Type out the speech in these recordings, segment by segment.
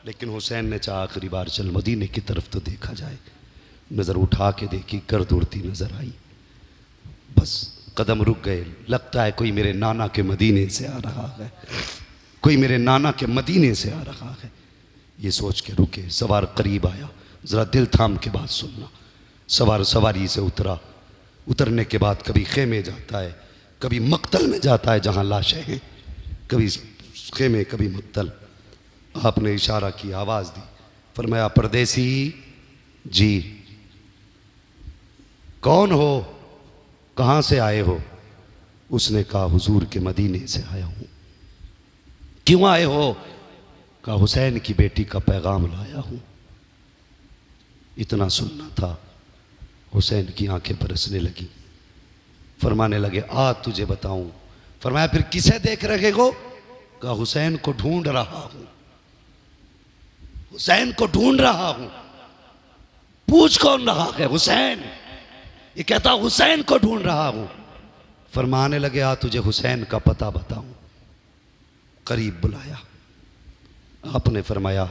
लेकिन हुसैन ने चाहा आखिरी बार चल मदीने की तरफ तो देखा जाए। नज़र उठा के देखी, गर्द उड़ती नज़र आई। बस कदम रुक गए। लगता है कोई मेरे नाना के मदीने से आ रहा है, कोई मेरे नाना के मदीने से आ रहा है। ये सोच के रुके। सवार करीब आया। ज़रा दिल थाम के बात सुनना। सवार सवारी से उतरा। उतरने के बाद कभी खेमे जाता है, कभी मक्तल में जाता है जहाँ लाशें हैं, कभी खेमे कभी मक्तल। आपने इशारा की, आवाज़ दी, फरमाया परदेसी जी कौन हो, कहाँ से आए हो? उसने कहा हुजूर के मदीने से आया हूँ। क्यों आए हो? कहा हुसैन की बेटी का पैगाम लाया हूँ। इतना सुनना था। हुसैन की आंखें बरसने लगी। फरमाने लगे आ तुझे बताऊं। फरमाया फिर किसे देख रहे हो? कहा हुसैन को ढूंढ रहा हूं, हुसैन को ढूंढ रहा हूं। पूछ कौन रहा है? हुसैन। ये कहता हुसैन को ढूंढ रहा हूं। फरमाने लगे आ तुझे हुसैन का पता बताऊं। करीब बुलाया। आपने फरमाया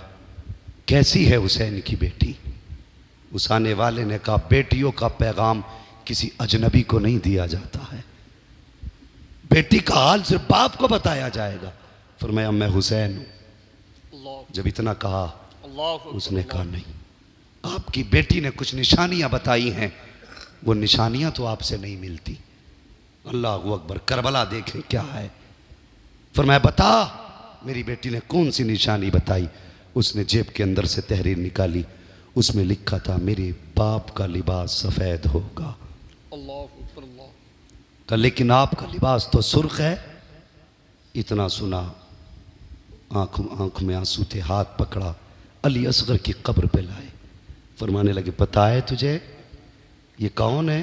कैसी है हुसैन की बेटी? उस आने वाले ने कहा बेटियों का पैगाम किसी अजनबी को नहीं दिया जाता है, बेटी का हाल सिर्फ बाप को बताया जाएगा। फरमाया मैं हुसैन हूं। जब इतना कहा उसने कहा नहीं, आपकी बेटी ने कुछ निशानियां बताई हैं, वो निशानियां तो आपसे नहीं मिलती। अल्लाह अकबर। करबला देखें क्या है। फरमाया बता मेरी बेटी ने कौन सी निशानी बताई? उसने जेब के अंदर से तहरीर निकाली। उसमें लिखा था मेरे बाप का लिबास सफेद होगा। अल्लाह। लेकिन आपका लिबास तो सुर्ख है। इतना सुना, आंख में आंसू थे। हाथ पकड़ा, अली असगर की कब्र पे लाए। फरमाने लगे पता है तुझे ये कौन है?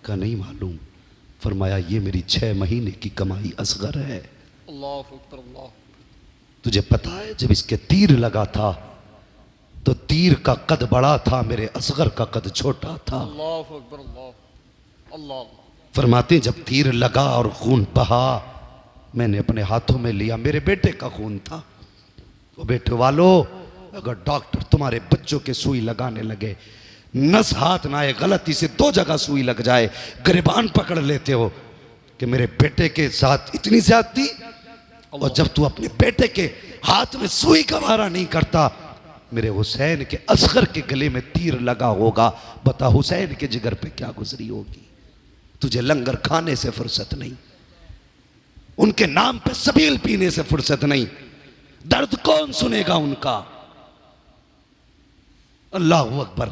का नहीं मालूम। फरमाया ये मेरी 6 महीने की कमाई असगर है। अल्लाह। तुझे पता है जब इसके तीर लगा था तो तीर का कद बड़ा था, मेरे असगर का कद छोटा था। अल्लाह। फरमाते जब तीर लगा और खून बहा, मैंने अपने हाथों में लिया, मेरे बेटे का खून था। वो बेटे वालों, अगर डॉक्टर तुम्हारे बच्चों के सुई लगाने लगे, नस हाथ ना आए, गलती से 2 जगह सुई लग जाए, गिरबान पकड़ लेते हो कि मेरे बेटे के साथ इतनी ज्यादती। और जब तू अपने बेटे के हाथ में सुई का वारा नहीं करता, मेरे हुसैन के असगर के गले में तीर लगा होगा, बता हुसैन के जिगर पे क्या गुजरी होगी। तुझे लंगर खाने से फुर्सत नहीं, उनके नाम पे सबील पीने से फुर्सत नहीं, दर्द कौन सुनेगा उनका? अल्लाह अकबर।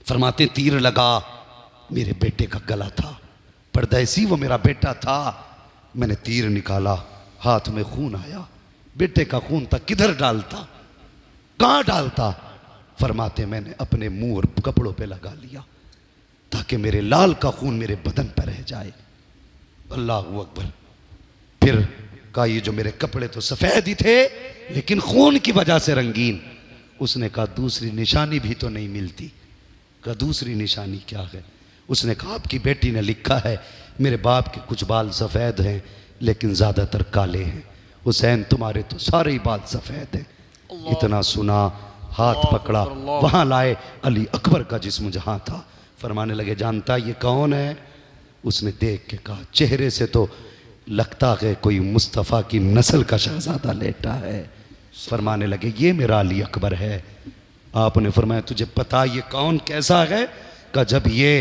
फरमाते तीर लगा, मेरे बेटे का गला था, परदेसी वो मेरा बेटा था। मैंने तीर निकाला, हाथ में खून आया, बेटे का खून था, किधर डालता, कहां डालता? फरमाते मैंने अपने मुंह और कपड़ों पे लगा लिया ताकि मेरे लाल का खून मेरे बदन पर रह जाए। अल्लाह अकबर। फिर कहा ये जो मेरे कपड़े तो सफेद ही थे लेकिन खून की वजह से रंगीन। उसने कहा दूसरी निशानी भी तो नहीं मिलती। कहा दूसरी निशानी क्या है? उसने कहा आपकी बेटी ने लिखा है मेरे बाप के कुछ बाल सफेद हैं लेकिन ज्यादातर काले हैं। हुसैन तुम्हारे तो सारे ही बाल सफेद हैं। इतना सुना, हाथ पकड़ा, वहां लाए, अली अकबर का जिस्म जहां था। फरमाने लगे जानता ये कौन है? उसने देख के कहा चेहरे से तो लगता है कोई मुस्तफ़ा की नस्ल का शहजादा लेटा है। फरमाने लगे ये मेरा अली अकबर है। आपने फरमाया तुझे पता ये कौन कैसा है? का जब ये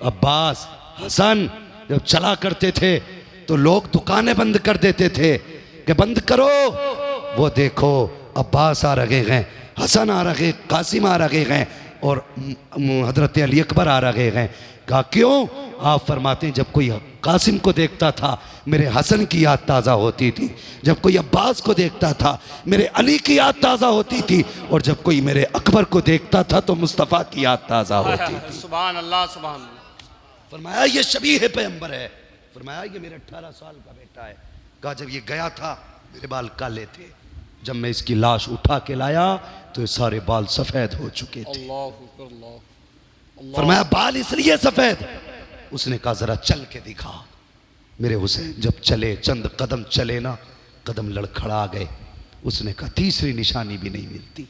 अब्बास हसन जब चला करते थे तो लोग दुकानें बंद कर देते थे कि बंद करो, वो देखो अब्बास आ रहे हैं, हसन आ रहे, कासिम आ रहे हैं और हजरत अली अकबर आ रहे हैं। कहा क्यों? आप फरमाते हैं जब कोई कासिम को देखता था मेरे हसन की याद ताज़ा होती थी, जब कोई अब्बास को देखता था मेरे अली की याद ताज़ा होती थी, और जब कोई मेरे अकबर को देखता था तो मुस्तफ़ा की याद ताज़ा होती थी। सुभान अल्लाह सुभान अल्लाह। फरमाया ये शबीह पैगंबर है। फरमाया ये मेरे 18 साल का बेटा है। कहा जब ये गया था मेरे बाल काले थे, जब मैं इसकी लाश उठा के लाया तो ये सारे बाल सफेद हो चुके थे। फरमाया बाल इसलिए सफेद? उसने कहा जरा चल के दिखा। मेरे हुसैन जब चले, चंद कदम चले ना, कदम लड़खड़ा गए। उसने कहा तीसरी निशानी भी नहीं मिलती।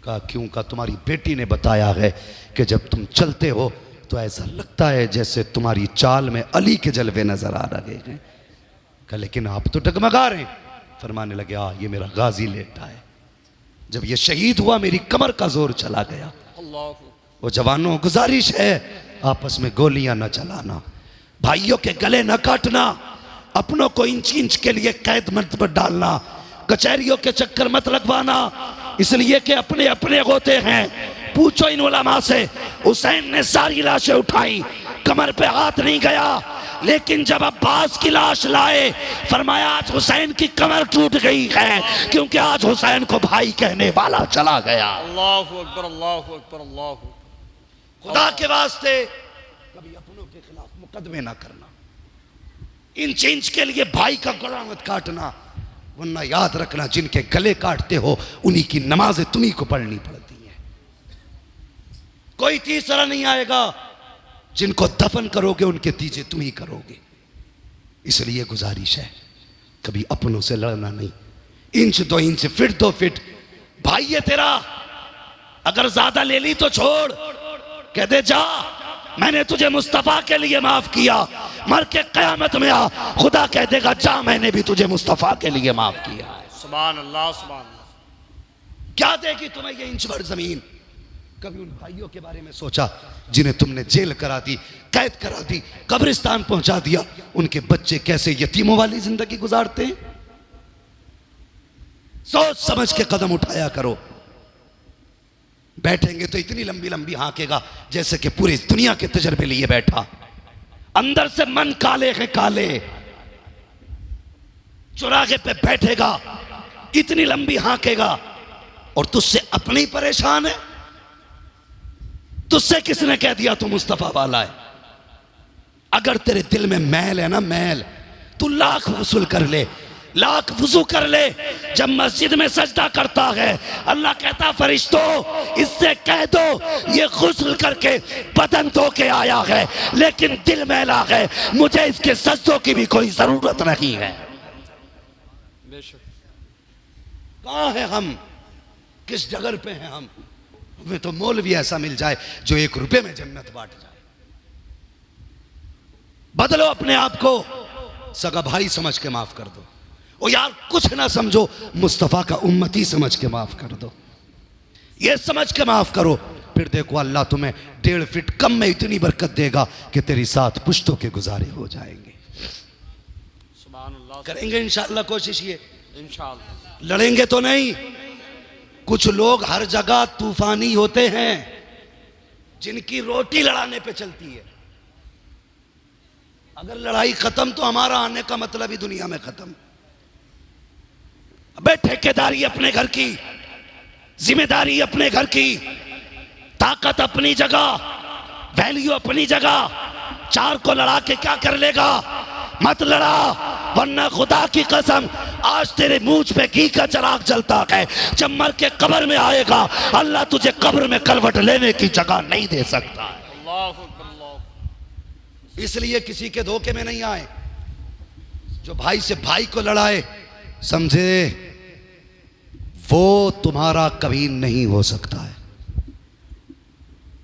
कहा क्यों? कहा तुम्हारी बेटी ने बताया है कि जब तुम चलते हो तो ऐसा लगता है जैसे तुम्हारी चाल में अली के जलवे नजर आ रहे हैं। कहा लेकिन आप तो डगमगा रहे हैं। फरमाने लगे ये मेरा गाजी लेटा है, जब ये शहीद हुआ मेरी कमर का जोर चला गया। अल्लाह वो जवानों गुजारिश है आपस में गोलियां न चलाना, भाइयों के गले न काटना, अपनों को इंच इंच के लिए कैद मत डालना, कचहरियों के चक्कर मत लगवाना, इसलिए कि अपने अपने होते हैं। पूछो इन उलमा से, हुसैन ने सारी लाशें उठाई, कमर पे हाथ नहीं गया, लेकिन जब अब्बास की लाश लाए फरमाया आज हुसैन की कमर टूट गई है, क्योंकि आज हुसैन को भाई कहने वाला चला गया। अल्लाहु अकबर, अल्लाहु अकबर, अल्लाहु अकबर। खुदा के वास्ते कभी अपनों के खिलाफ मुकदमे ना करना, इंच इंच के लिए भाई का गला मत काटना, वरना याद रखना जिनके गले काटते हो उन्हीं की नमाजें तुम्ही को पढ़नी पड़ती हैं। कोई तीसरा नहीं आएगा, जिनको दफन करोगे उनके तीजे तुम ही करोगे। इसलिए गुजारिश है कभी अपनों से लड़ना नहीं, इंच 2 इंच, फिट 2 फिट। भाई है तेरा, अगर ज्यादा ले ली तो छोड़, कह दे जा मैंने तुझे मुस्तफा के लिए माफ किया, मर के कयामत में आ खुदा कह देगा जा मैंने भी तुझे मुस्तफा के लिए माफ किया है। सुभान अल्लाह, सुभान अल्लाह। क्या देगी तुम्हें ये इंच भर जमीन? कभी उन भाइयों के बारे में सोचा जिन्हें तुमने जेल करा दी, कैद करा दी, कब्रिस्तान पहुंचा दिया, उनके बच्चे कैसे यतीमों वाली जिंदगी गुजारते हैं? सोच समझ के कदम उठाया करो। बैठेंगे तो इतनी लंबी लंबी हाँकेगा जैसे कि पूरी दुनिया के तजर्बे लिए बैठा, अंदर से मन काले है काले। चौराहे पे बैठेगा इतनी लंबी हाँकेगा और तुझसे अपने ही परेशान है। तुझसे किसने कह दिया तू मुस्तफा वाला है? अगर तेरे दिल में मैल है ना, मैल, तू लाख वसूल कर ले, लाख वजू कर ले। जब मस्जिद में सजदा करता है अल्लाह कहता फरिश्तों इससे कह दो ये गुस्ल करके बदन धो के आया है, लेकिन दिल मैला है, मुझे इसके सजदों की भी कोई जरूरत नहीं है। बेशक। कहाँ है हम, किस जगह पे हैं हम? हमें तो मौलवी ऐसा मिल जाए जो 1 रुपए में जन्नत बांट जाए। बदलो अपने आप को, सगा भाई समझ के माफ कर दो। ओ यार कुछ ना समझो, मुस्तफा का उम्मती समझ के माफ कर दो। ये समझ के माफ करो, फिर देखो अल्लाह तुम्हें 1.5 फीट कम में इतनी बरकत देगा कि तेरी 7 पुश्तों के गुजारे हो जाएंगे। सुभान अल्लाह। करेंगे इंशाअल्लाह कोशिश ये, इंशाअल्लाह। लड़ेंगे तो नहीं। कुछ लोग हर जगह तूफानी होते हैं जिनकी रोटी लड़ाने पे चलती है। अगर लड़ाई खत्म तो हमारा आने का मतलब ही दुनिया में खत्म। अबे ठेकेदारी अपने घर की, जिम्मेदारी अपने घर की, ताकत अपनी जगह, वैल्यू अपनी जगह। 4 को लड़ा के क्या कर लेगा? मत लड़ा, वरना खुदा की कसम आज तेरे मूंछ पे घी का चिराग जलता है, जब मर के कब्र में आएगा अल्लाह तुझे कब्र में कलवट लेने की जगह नहीं दे सकता। अल्लाहु अकबर, अल्लाह। इसलिए किसी के धोखे में नहीं आए। जो भाई से भाई को लड़ाए समझे वो तुम्हारा कभी नहीं हो सकता है।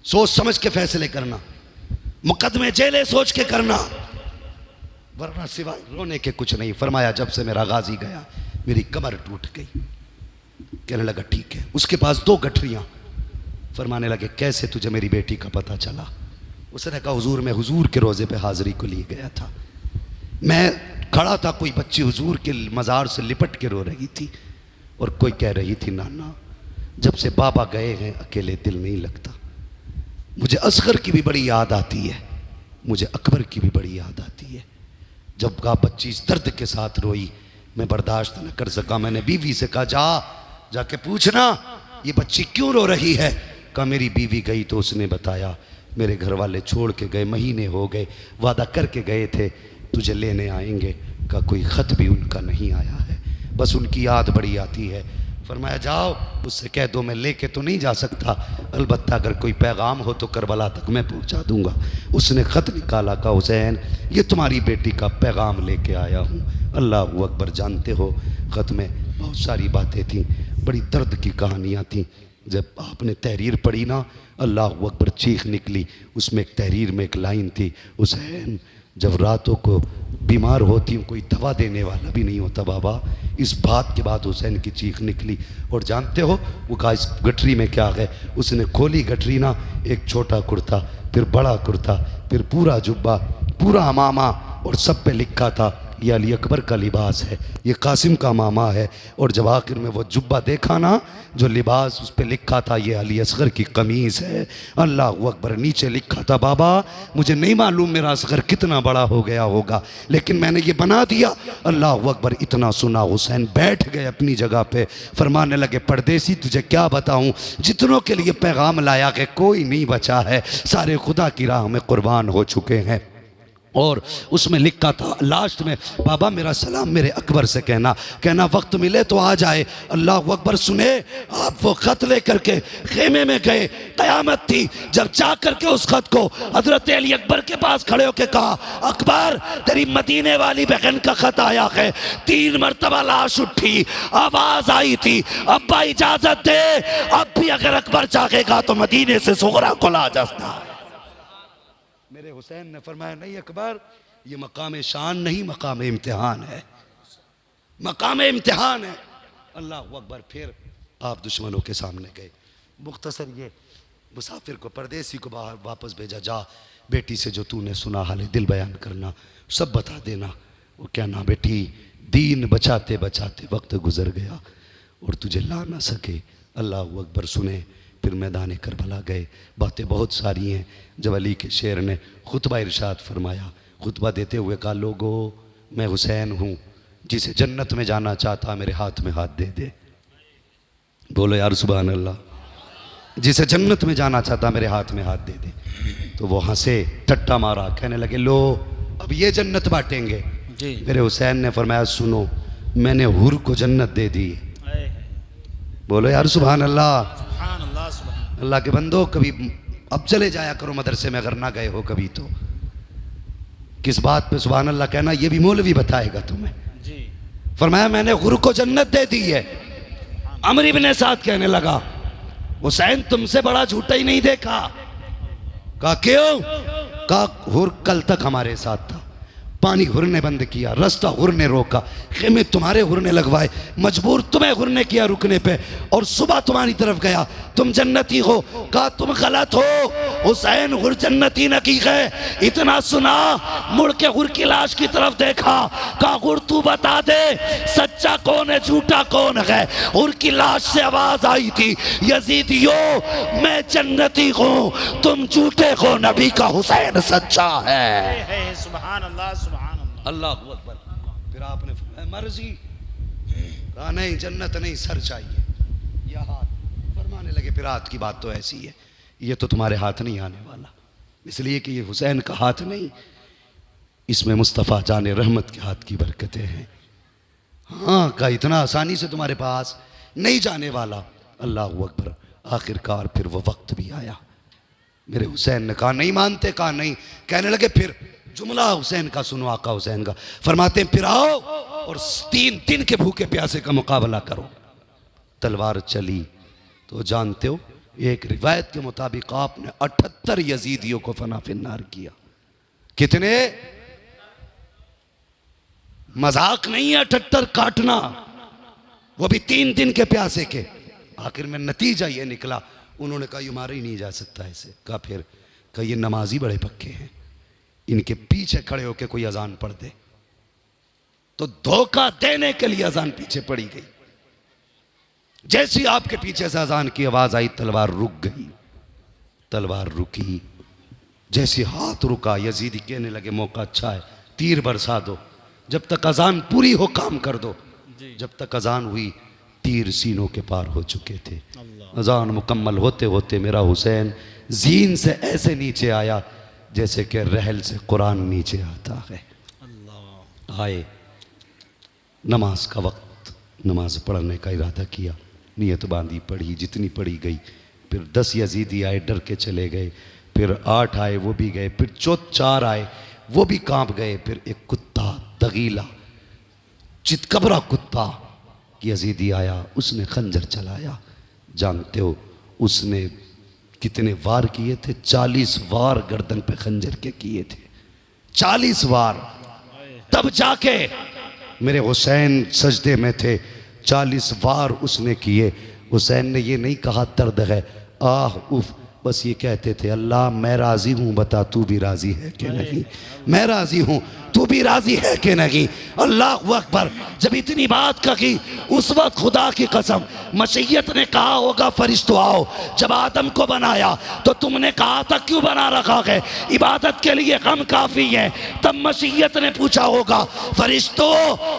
सोच समझ के फैसले करना, मुकदमे जेले सोच के करना, वरना सिवाय रोने के कुछ नहीं। फरमाया जब से मेरा गाजी गया मेरी कमर टूट गई। कहने लगा ठीक है। उसके पास 2 गठरियां। फरमाने लगे कैसे तुझे मेरी बेटी का पता चला? उसने कहा हुजूर मैं हुजूर के रोजे पे हाजिरी को लिए गया था, मैं खड़ा था, कोई बच्ची हुजूर के मज़ार से लिपट के रो रही थी और कोई कह रही थी नाना जब से बाबा गए हैं अकेले दिल नहीं लगता। मुझे असगर की भी बड़ी याद आती है, मुझे अकबर की भी बड़ी याद आती है। जब का बच्ची इस दर्द के साथ रोई मैं बर्दाश्त न कर सका। मैंने बीवी से कहा जाके पूछना ये बच्ची क्यों रो रही है। कहा मेरी बीवी गई तो उसने बताया मेरे घर वाले छोड़ के गए, महीने हो गए, वादा करके गए थे तुझे लेने आएंगे। का कोई ख़त भी उनका नहीं आया है, बस उनकी याद बड़ी आती है। फरमाया जाओ उससे कह दो मैं लेके तो नहीं जा सकता, अलबत्ता अगर कोई पैगाम हो तो करबला तक मैं पहुंचा दूंगा। उसने ख़त निकाला, कहा हुसैन ये तुम्हारी बेटी का पैगाम लेके आया हूँ। अल्लाह अकबर, जानते हो ख़त में बहुत सारी बातें थीं, बड़ी दर्द की कहानियाँ थीं। जब आपने तहरीर पढ़ी ना, अल्लाह अकबर चीख निकली। उसमें एक तहरीर में एक लाइन थी, हुसैन जब रातों को बीमार होती हूँ कोई दवा देने वाला भी नहीं होता बाबा। इस बात के बाद हुसैन की चीख निकली। और जानते हो वो कहा इस गठरी में क्या है? उसने खोली गठरी ना, एक छोटा कुर्ता, फिर बड़ा कुर्ता, फिर पूरा जुब्बा, पूरा अमामा, और सब पे लिखा था ये अली अकबर का लिबास है, ये कासिम का मामा है। और जब आखिर में वो जुब्बा देखा ना, जो लिबास उस पर लिखा था ये अली असगर की कमीज़ है। अल्लाह अकबर। नीचे लिखा था बाबा मुझे नहीं मालूम मेरा असगर कितना बड़ा हो गया होगा, लेकिन मैंने ये बना दिया। अल्लाह अकबर। इतना सुना हुसैन बैठ गए अपनी जगह पे, फरमाने लगे परदेसी तुझे क्या बताऊं, जितनों के लिए पैगाम लाया कि कोई नहीं बचा है, सारे खुदा की राह में कुर्बान हो चुके हैं। और उसमें लिखा था लास्ट में, बाबा मेरा सलाम मेरे अकबर से कहना, कहना वक्त मिले तो आ जाए। अल्लाह अकबर। सुने आप वो ख़त लेकर के खेमे में गए, क़यामत थी, जब जा करके उस ख़त को हज़रत अली अकबर के पास खड़े होकर कहा अकबर तेरी मदीने वाली बहन का ख़त आया है। 3 मरतबा लाश उठी, आवाज़ आई थी अब्बा इजाज़त दे, अब भी अगर अकबर चाहेगा तो मदीने से सुगरा को ला जाता। मेरे हुसैन ने फरमाया नहीं अकबर, ये मकाम शान नहीं मकाम इम्तिहान है, मकाम इम्तिहान है। अल्लाह अकबर। फिर आप दुश्मनों के सामने गए। मुख्तसर ये मुसाफिर को, परदेसी को बाहर वापस भेजा, जा बेटी से जो तूने सुना हाल दिल बयान करना, सब बता देना। वो क्या ना बेटी, दीन बचाते बचाते वक्त गुजर गया और तुझे ला ना सके। अल्लाह अकबर। सुने फिर मैदान करबला गए। बातें बहुत सारी हैं। जब अली के शेर ने खुतबा इरशाद फरमाया, खुतबा देते हुए कहा लोगो मैं हुसैन हूँ, जिसे जन्नत में जाना चाहता मेरे हाथ में हाथ दे दे। बोलो यार सुभान अल्लाह। जिसे जन्नत में जाना चाहता मेरे हाथ में हाथ दे दे। तो वो हंसे, टट्टा मारा, कहने लगे लो अब ये जन्नत बांटेंगे जी। मेरे हुसैन ने फरमाया सुनो मैंने हुर को जन्नत दे दी। बोलो यार सुभान अल्लाह। अल्लाह के बंदो कभी अब चले जाया करो मदरसे में अगर ना गए हो कभी तो। किस बात पे सुभान अल्लाह कहना ये भी मौलवी बताएगा तुम्हें जी। फरमाया मैंने हुर को जन्नत दे दी है। अमर इब्ने साद कहने लगा हुसैन तुमसे बड़ा झूठा ही नहीं देखा। कहा क्यों? कहा हुर कल तक हमारे साथ था, पानी हुर ने बंद किया, रास्ता हुर ने रोका, खेमे तुम्हारे हुर ने लगवाए, मजबूर तुम्हें हुर ने किया रुकने पे, और सुबह तुम्हारी तरफ गया तुम जन्नती हो। कहा तुम गलत हो, हुसैन हुर जन्नती न की है। इतना सुना मुड़ के हुर की लाश की तरफ देखा, कहा हुर तू बता दे सच्चा कौन है झूठा कौन है। हुर की लाश से आवाज आई थी यजीदियो मैं जन्नती हूँ, तुम झूठे हो, नबी का हुसैन सच्चा है। सुभान अल्लाह अल्लाह अकबर। फिर आपने मर्जी कहा नहीं जन्नत नहीं सर चाहिए या हाथ। फरमाने लगे फिर हाथ की बात तो ऐसी है, ये तो तुम्हारे हाथ नहीं आने वाला, इसलिए कि ये हुसैन का हाथ नहीं, इसमें मुस्तफ़ा जाने रहमत के हाथ की बरकतें हैं। हाँ का इतना आसानी से तुम्हारे पास नहीं जाने वाला। अल्लाह अकबर। आखिरकार फिर वो वक्त भी आया। मेरे हुसैन ने कहा नहीं मानते, कहा नहीं। कहने लगे फिर जुमला हुसैन का सुनो, आका हुसैन का। फरमाते फिर आओ और 3 दिन के भूखे प्यासे का मुकाबला करो। तलवार चली तो जानते हो एक रिवायत के मुताबिक आपने 78 यजीदियों को फना फिन्नार किया। कितने? मजाक नहीं है 78 काटना, वो भी 3 दिन के प्यासे के। आखिर में नतीजा ये निकला, उन्होंने कहा ये मारा ही नहीं जा सकता ऐसे। कहा फिर? कहा ये नमाजी बड़े पक्के हैं, इनके पीछे खड़े होकर कोई अजान पढ़ दे तो धोखा देने के लिए अजान पीछे पड़ी गई। जैसी आपके पीछे से अजान की आवाज आई तलवार रुक गई। तलवार रुकी, जैसे हाथ रुका यजीदी कहने लगे मौका अच्छा है, तीर बरसा दो, जब तक अजान पूरी हो काम कर दो। जब तक अजान हुई तीर सीनों के पार हो चुके थे। अजान मुकम्मल होते होते मेरा हुसैन जीन से ऐसे नीचे आया जैसे कि रहल से कुरान नीचे आता है। आए, नमाज का वक्त, नमाज पढ़ने का इरादा किया, नियत बांधी, पढ़ी जितनी पढ़ी गई। फिर 10 यजीदी आए डर के चले गए, फिर 8 आए वो भी गए, फिर 4 आए वो भी कांप गए। फिर एक कुत्ता तगीला चितकबरा कुत्ता कि यजीदी आया, उसने खंजर चलाया। जानते हो उसने कितने वार किए थे? 40 वार गर्दन पे खंजर के किए थे, 40 वार। तब जाके मेरे हुसैन सजदे में थे, 40 वार उसने किए। हुसैन ने ये नहीं कहा दर्द है, आह उफ, बस ये कहते थे अल्लाह मैं राज़ी हूँ, बता तू भी राज़ी है कि नहीं, मैं राज़ी हूँ, तू भी राज़ी है कि नहीं। अल्लाह अकबर। जब इतनी बात कही उस वक्त खुदा की कसम मशीयत ने कहा होगा फरिश्तों आओ। जब आदम को बनाया तो तुमने कहा था क्यों बना रखा है, इबादत के लिए गम काफ़ी है। तब मशीयत ने पूछा होगा फरिश्तों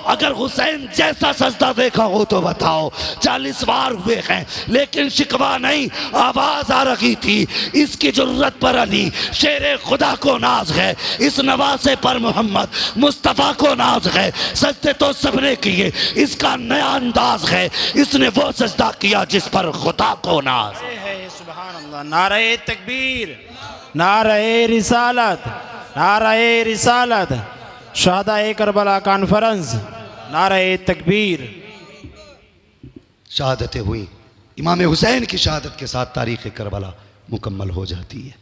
अगर हुसैन जैसा सजदा देखा हो तो बताओ। 40 बार हुए हैं लेकिन शिकवा नहीं, आवाज़ आ रही थी इसकी जरूरत पर अली शेरे खुदा को नाज है, इस नवासे पर मोहम्मद मुस्तफ़ा को नाज है। सजदे तो सबने किए, इसका नया अंदाज है, इसने वो सजदा किया जिस पर खुदा को नाज है। सुभान अल्लाह। नारे तकबीर, नारे रिसालत, नारे रिसालत, शहादाए करबला कॉन्फ्रेंस, नारे तकबीर। शहादतें हुई, इमाम हुसैन की शहादत के साथ तारीख़ करबला मुकम्मल हो जाती है।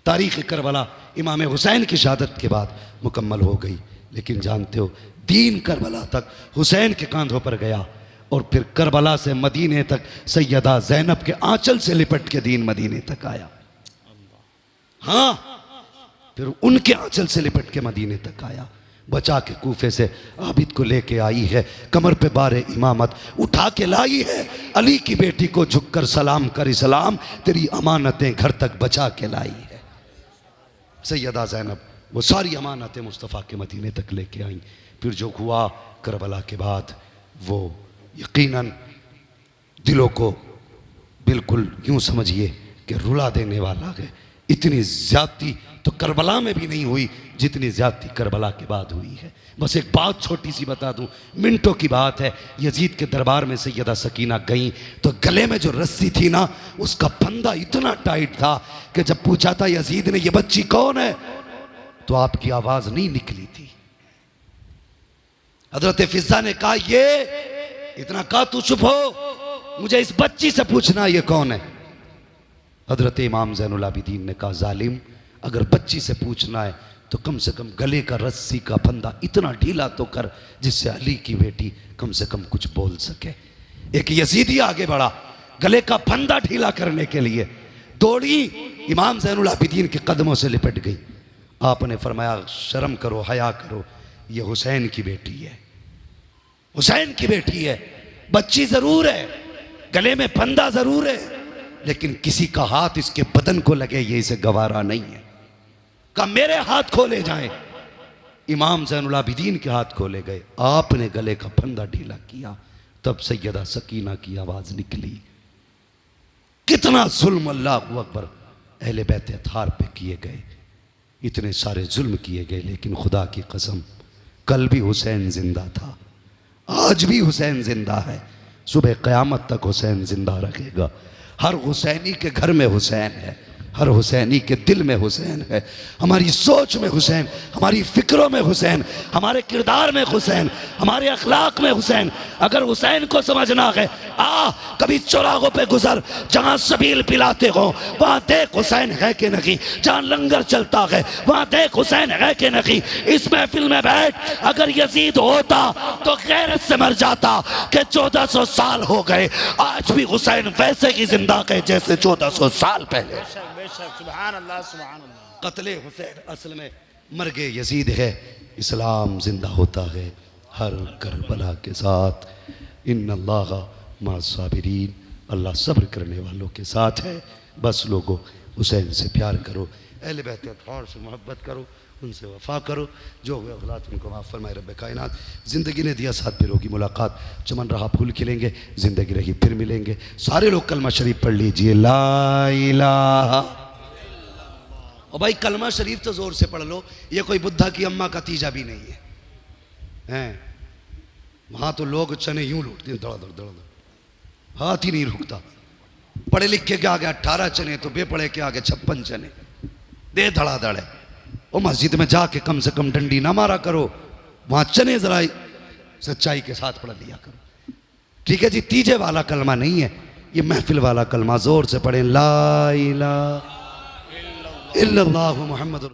तारीख़ करबला इमाम हुसैन की शहादत के बाद मुकम्मल हो गई। लेकिन जानते हो दीन करबला तक हुसैन के कांधों पर गया और फिर करबला से मदीने तक सैयदा ज़ैनब के आंचल से लिपट के दीन मदीने तक आया। हाँ, फिर उनके आंचल से लिपट के मदीने तक आया। बचा के कूफे से आबिद को लेके आई है, कमर पे बारे इमामत उठा के लाई है। अली की बेटी को झुककर सलाम कर इस्लाम, तेरी अमानतें घर तक बचा के लाई है। सैयदा ज़ैनब वो सारी अमानतें मुस्तफ़ा के मदीने तक लेके आई। फिर जो हुआ करबला के बाद वो यकीनन दिलों को बिल्कुल यूँ समझिए कि रुला देने वाला है। इतनी ज़्यादती तो करबला में भी नहीं हुई जितनी ज़्यादती करबला के बाद हुई है। बस एक बात छोटी सी बता दूं, मिनटों की बात है। यजीद के दरबार में सैयदा सकीना गई तो गले में जो रस्सी थी ना उसका फंदा इतना टाइट था कि जब पूछा था यजीद ने ये बच्ची कौन है तो आपकी आवाज़ नहीं निकली थी। हजरत फिजा ने कहा ये इतना कहा तू चुप हो, मुझे इस बच्ची से पूछना ये कौन है। हजरत इमाम ज़ैनुल आबिदीन ने कहा जालिम अगर बच्ची से पूछना है तो कम से कम गले का रस्सी का फंदा इतना ढीला तो कर जिससे अली की बेटी कम से कम कुछ बोल सके। एक यजीदी आगे बढ़ा गले का फंदा ढीला करने के लिए, दौड़ी इमाम ज़ैनुल आबिदीन के कदमों से लिपट गई। आपने फरमाया शर्म करो, हया करो, ये हुसैन की बेटी है, हुसैन की बेटी है। बच्ची जरूर है, गले में फंदा जरूर है, लेकिन किसी का हाथ इसके बदन को लगे ये इसे गवारा नहीं है। कहा मेरे हाथ खोले जाएं। इमाम ज़ैनुल आबिदीन के हाथ खोले गए, आपने गले का फंदा ढीला किया, तब सैयदा सकीना की आवाज निकली। कितना जुल्म अल्लाहु अकबर अहले बैत अतहार पे किए गए, इतने सारे जुल्म किए गए, लेकिन खुदा की कसम कल भी हुसैन जिंदा था, आज भी हुसैन जिंदा है, सुबह क़यामत तक हुसैन जिंदा रहेगा। हर हुसैनी के घर में हुसैन है, हर हुसैनी के दिल में हुसैन है, हमारी सोच में हुसैन, हमारी फिक्रों में हुसैन, हमारे किरदार में हुसैन, हमारे अखलाक में हुसैन। अगर हुसैन को समझना है कभी चौराहों पे गुजर, जहाँ सबील पिलाते हो वहाँ देख हुसैन है कि नहीं, जहाँ लंगर चलता है वहाँ देख हुसैन है कि नहीं। इस महफिल में बैठ, अगर यजीद होता तो गैरत से मर जाता कि 1400 साल हो गए, आज भी हुसैन वैसे ही जिंदा है जैसे 1400 साल पहले। सुभान अल्लाह, सुभान अल्लाह। कत्ले हुसैन असल में मर्गे यजीद है, इस्लाम जिंदा होता है हर करबला के साथ। इन्नल्लाह मास्साबिरीन, अल्लाह सब्र करने वालों के साथ है। बस लोगों हुसैन से प्यार करो, अहले बैत अतहार से मोहब्बत करो, उनसे वफा करो, जो हुए गलत उनको माफ़ फरमाए रब्बे कायनात। ज़िंदगी ने दिया साथ, फिर होगी मुलाकात, चमन रहा फूल खिलेंगे, ज़िंदगी रही फिर मिलेंगे। सारे लोग कलमा शरीफ पढ़ लीजिए, ला इलाहा। और भाई कलमा शरीफ तो ज़ोर से पढ़ लो, ये कोई बुद्धा की अम्मा का तीजा भी नहीं है, हैं? वहाँ तो लोग चने यूँ लूटते हैं, धड़ाधड़ धड़ाधड़, हाथ ही नहीं रुकता। पढ़े लिखे के आगे 18 चने तो बेपढ़े के आगे 56 चने, दे धड़ाधड़ है। वो मस्जिद में जाके कम से कम डंडी ना मारा करो, वहाँ चने जरा सच्चाई के साथ पढ़ लिया करो। ठीक है जी, तीजे वाला कलमा नहीं है, ये महफिल वाला कलमा। जोर से पढ़ें ला इलाहा इल्लल्लाहु मुहम्मदुर